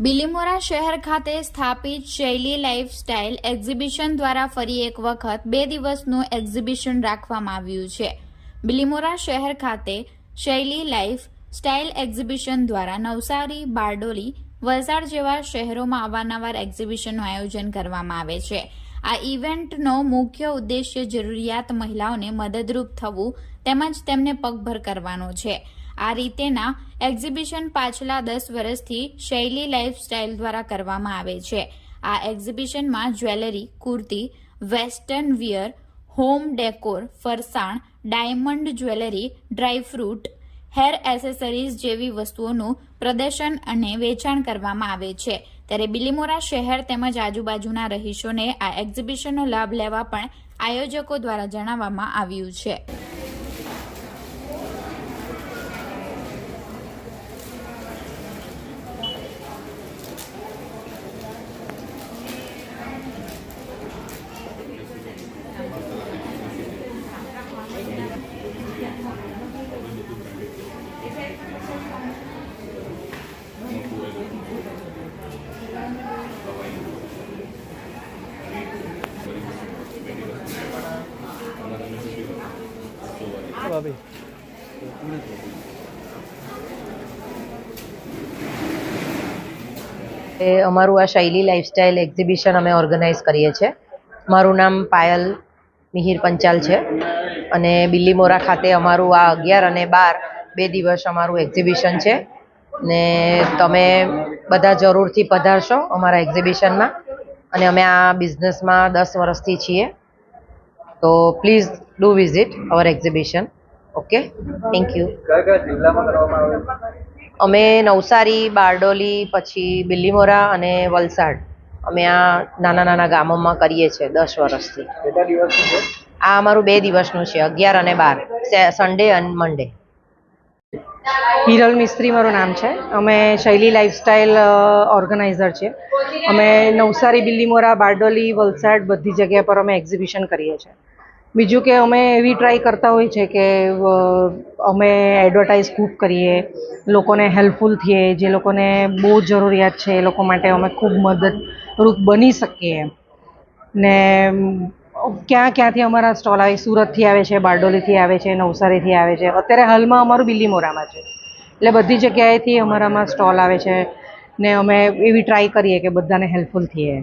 બિલીમોરા શહેર ખાતે સ્થાપિત શૈલી લાઇફસ્ટાઇલ એક્ઝિબિશન દ્વારા ફરી એક વખત 2 દિવસનું એક્ઝિબિશન રાખવામાં આવ્યું છે। બિલીમોરા શહેર ખાતે શૈલી લાઇફસ્ટાઇલ એક્ઝિબિશન દ્વારા નવસારી, બારડોલી, વલસાડ જેવા શહેરોમાં અવારનવાર એક્ઝિબિશનનું આયોજન કરવામાં આવે છે। આ ઇવેન્ટનો મુખ્ય ઉદ્દેશ્ય જરૂરિયાત મહિલાઓને મદદરૂપ થવું તેમજ તેમને પગભર કરવાનો છે। આ રીતેના એક્ઝિબિશન પાછલા 10 વર્ષથી શૈલી લાઇફસ્ટાઇલ દ્વારા કરવામાં આવે છે। આ એક્ઝિબિશનમાં jewellery, kurti, western wear, home decor, ફરસાણ, diamond jewellery, dry fruit, hair accessories જેવી વસ્તુઓનું પ્રદર્શન અને વેચાણ કરવામાં આવે છે। ત્યારે બિલીમોરા શહેર તેમજ આજુબાજુના રહીશોને આ એક્ઝિબિશનનો લાભ લેવા પણ આયોજકો દ્વારા જણાવવામાં આવ્યું છે। અમારું આ શૈલી લાઇફસ્ટાઇલ એક્ઝિબિશન અમે ઓર્ગેનાઇઝ કરીએ છીએ। મારું નામ પાયલ મિહિર પંચાલ છે અને બિલીમોરા ખાતે અમારું આ 11 અને 12 2 દિવસ અમારું એક્ઝિબિશન છે ને તમે બધા જરૂરથી પધારશો અમારા એક્ઝિબિશનમાં। અને અમે આ બિઝનેસમાં 10 વર્ષથી છીએ, તો please do visit our exhibition. Okay, thank you. કયા જિલ્લામાં કરવામાં આવે? અમે નવસારી, બારડોલી, પછી બિલીમોરા અને વલસાડ, અમે આ નાના ગામોમાં કરીએ છીએ 10 વર્ષથી। કેટલા દિવસનું છે? આ અમારું 2 દિવસનું છે, 11 અને 12, સન્ડે અને મંડે। હિરલ મિસ્ત્રી મારું નામ છે। અમે શૈલી લાઇફસ્ટાઇલ ઓર્ગેનાઇઝર છે। અમે નવસારી, બિલીમોરા, બારડોલી, વલસાડ બધી જગ્યા પર અમે એક્ઝિબિશન કરીએ છીએ। બીજું કે અમે એવી ટ્રાય કરતા હોય છે કે અમે એડવર્ટાઇઝ ખૂબ કરીએ, લોકોને હેલ્પફુલ થઈએ, જે લોકોને બહુ જરૂરિયાત છે એ લોકો માટે અમે ખૂબ મદદરૂપ બની શકીએ। ને ક્યાંથી અમારા સ્ટોલ આવે, સુરતથી આવે છે, બારડોલીથી આવે છે, નવસારીથી આવે છે, અત્યારે હાલમાં અમારું બિલીમોરામાં છે। એટલે બધી જગ્યાએથી અમારામાં સ્ટોલ આવે છે ને અમે એવી ટ્રાય કરીએ કે બધાને હેલ્પફુલ થઈએ।